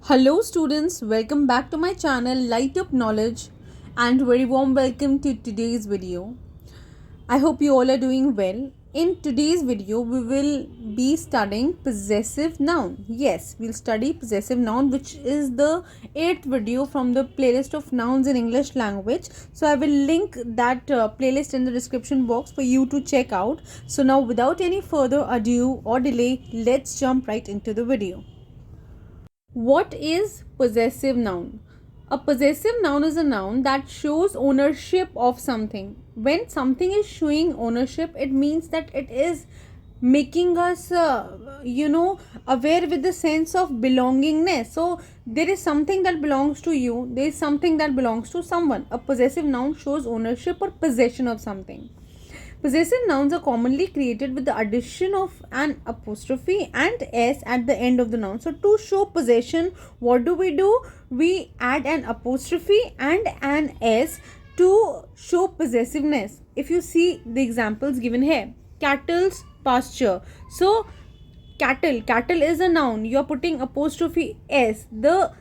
Hello students, welcome back to my channel Lightup Knowledge and very warm welcome to today's video. I hope you all are doing well. In today's video, we will be studying possessive noun. Yes, we'll study possessive noun, which is the 8th video from the playlist of nouns in English language. So I will link that playlist in the description box for you to check out. So now without any further ado or delay, let's jump right into the video. What is possessive noun? A possessive noun is a noun that shows ownership of something. When something is showing ownership, it means that it is making us aware with the sense of belongingness. So there is something that belongs to you, there is something that belongs to someone. A possessive noun shows ownership or possession of something. Possessive nouns are commonly created with the addition of an apostrophe and s at the end of the noun. So to show possession, what do? We add an apostrophe and an s to show possessiveness. If you see the examples given here, cattle's pasture. So cattle is a noun. You are putting apostrophe s. The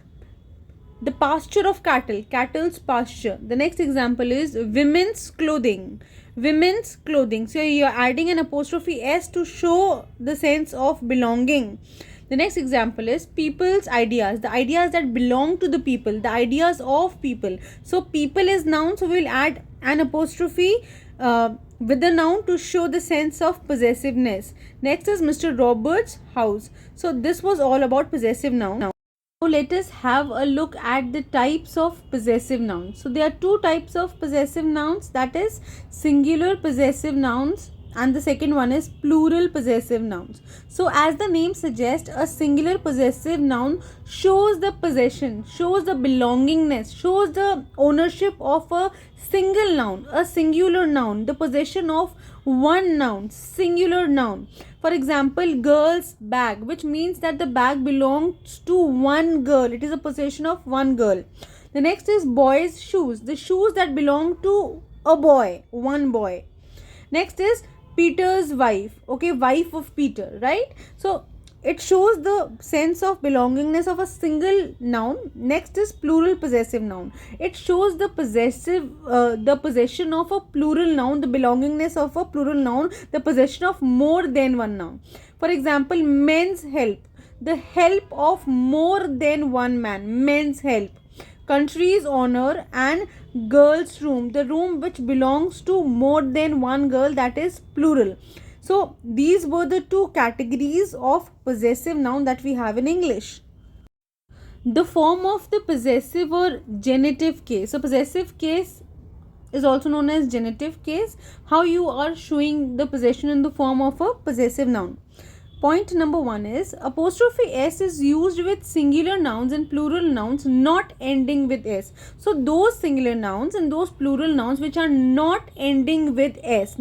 pasture of cattle's pasture. The next example is women's clothing. So you're adding an apostrophe s to show the sense of belonging. The next example is people's ideas. The ideas that belong to the people, the ideas of people. So people is noun, so we'll add an apostrophe with the noun to show the sense of possessiveness. Next is Mr. Robert's house. So this was all about possessive noun. Now let us have a look at the types of possessive nouns. So there are two types of possessive nouns, that is singular possessive nouns and the second one is plural possessive nouns. So as the name suggests, a singular possessive noun shows the possession, shows the belongingness, shows the ownership of a single noun, a singular noun, the possession of one noun, singular noun. For example, girl's bag, which means that the bag belongs to one girl. It is a possession of one girl. The next is boy's shoes, the shoes that belong to a boy, one boy. Next is Peter's wife, okay, wife of Peter, right? So it shows the sense of belongingness of a single noun. Next is plural possessive noun. It shows the possession of a plural noun, the belongingness of a plural noun, the possession of more than one noun. For example, men's help, the help of more than one man, men's help. Country's honor and girl's room, the room which belongs to more than one girl, that is plural. So these were the two categories of possessive noun that we have in English. The form of the possessive or genitive case. So possessive case is also known as genitive case. How you are showing the possession in the form of a possessive noun. Point number 1 is apostrophe s is used with singular nouns and plural nouns not ending with s. So those singular nouns and those plural nouns which are not ending with s,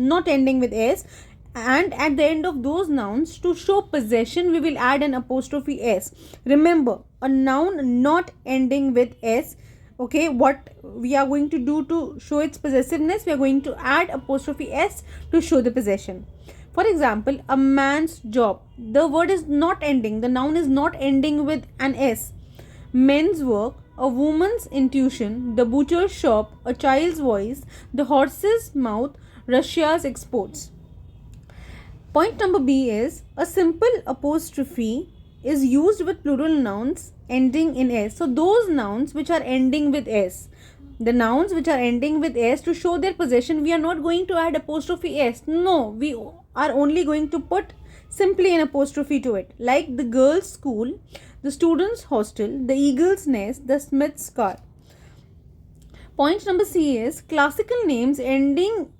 and at the end of those nouns, to show possession, we will add an apostrophe s. Remember, a noun not ending with s, okay, what we are going to do to show its possessiveness, we are going to add apostrophe s to show the possession. For example, a man's job, the word is not ending, the noun is not ending with an s. Men's work, a woman's intuition, the butcher's shop, a child's voice, the horse's mouth, Russia's exports. Point number B is a simple apostrophe is used with plural nouns ending in s. So those nouns which are ending with s, the nouns which are ending with s, to show their possession, we are not going to add apostrophe s. No, we are only going to put simply an apostrophe to it, like the girls' school, the students' hostel, the eagle's nest, the smith's car. Point number C is classical names ending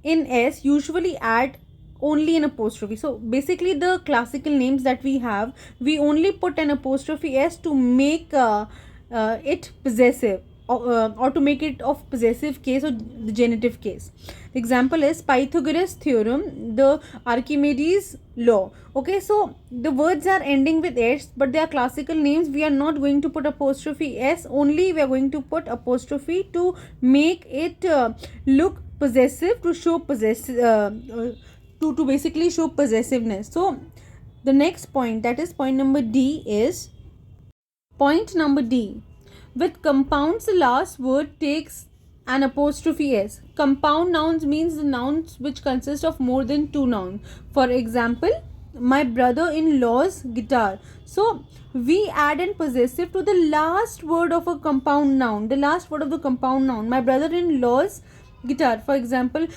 in s usually add only an apostrophe. So basically the classical names that we have, we only put an apostrophe s to make it possessive or to make it of possessive case or the genitive case. The example is Pythagoras theorem, the Archimedes law. Okay, so the words are ending with s, but they are classical names. We are not going to put apostrophe s, only we are going to put apostrophe to make it look possessive, to show possessive, to basically show possessiveness. So the next point, that is point number D, is Point number D. With compounds, the last word takes an apostrophe s. Compound nouns means the nouns which consist of more than two nouns. For example, my brother-in-law's guitar. So we add an possessive to the last word of a compound noun. The last word of the compound noun. My brother-in-law's guitar. For example,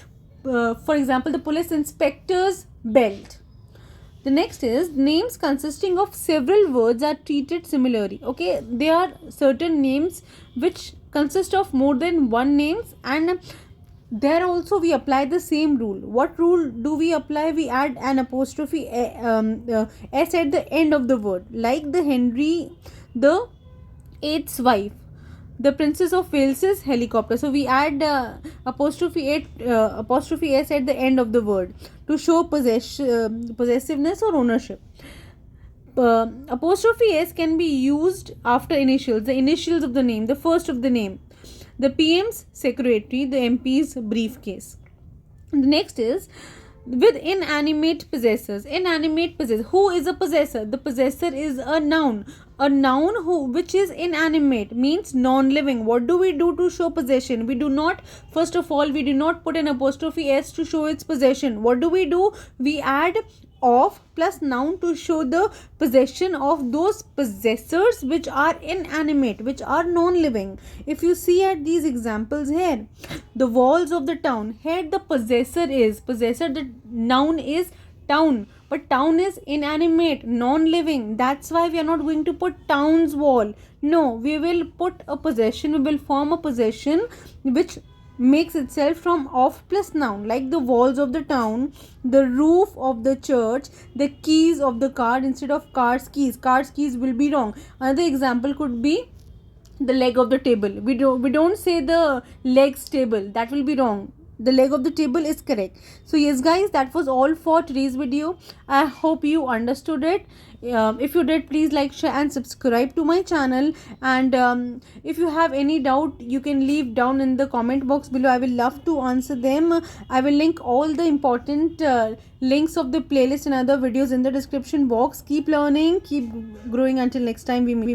the police inspector's belt. The next is names consisting of several words are treated similarly. Okay, there are certain names which consist of more than one names, and there also we apply the same rule. What rule do we apply? We add an apostrophe s at the end of the word, like the Henry the Eighth's wife, the Princess of Wales's helicopter. So we add apostrophe s at the end of the word to show possessiveness or ownership. Apostrophe s can be used after initials, the initials of the name, the first of the name, the PM's secretary, the MP's briefcase. The next is with inanimate possessors. Inanimate possessor. Who is a possessor? The possessor is a noun. A noun which is inanimate means non-living. What do we do to show possession? We do not, first of all, we do not put an apostrophe s to show its possession. What do? We add of plus noun to show the possession of those possessors which are inanimate, which are non-living. If you see at these examples here, the walls of the town, here the possessor, the noun is town, but town is inanimate, non-living. That's why we are not going to put town's wall. No, we will put a possession, we will form a possession which makes itself from of plus noun, like the walls of the town, the roof of the church, the keys of the car. Instead of car's keys will be wrong. Another example could be the leg of the table. We don't say the legs table, that will be wrong. The leg of the table is correct. So yes guys, that was all for today's video. I hope you understood it. If you did, please like, share and subscribe to my channel, and if you have any doubt, you can leave down in the comment box below. I will love to answer them. I will link all the important links of the playlist and other videos in the description box. Keep learning, keep growing. Until next time we meet.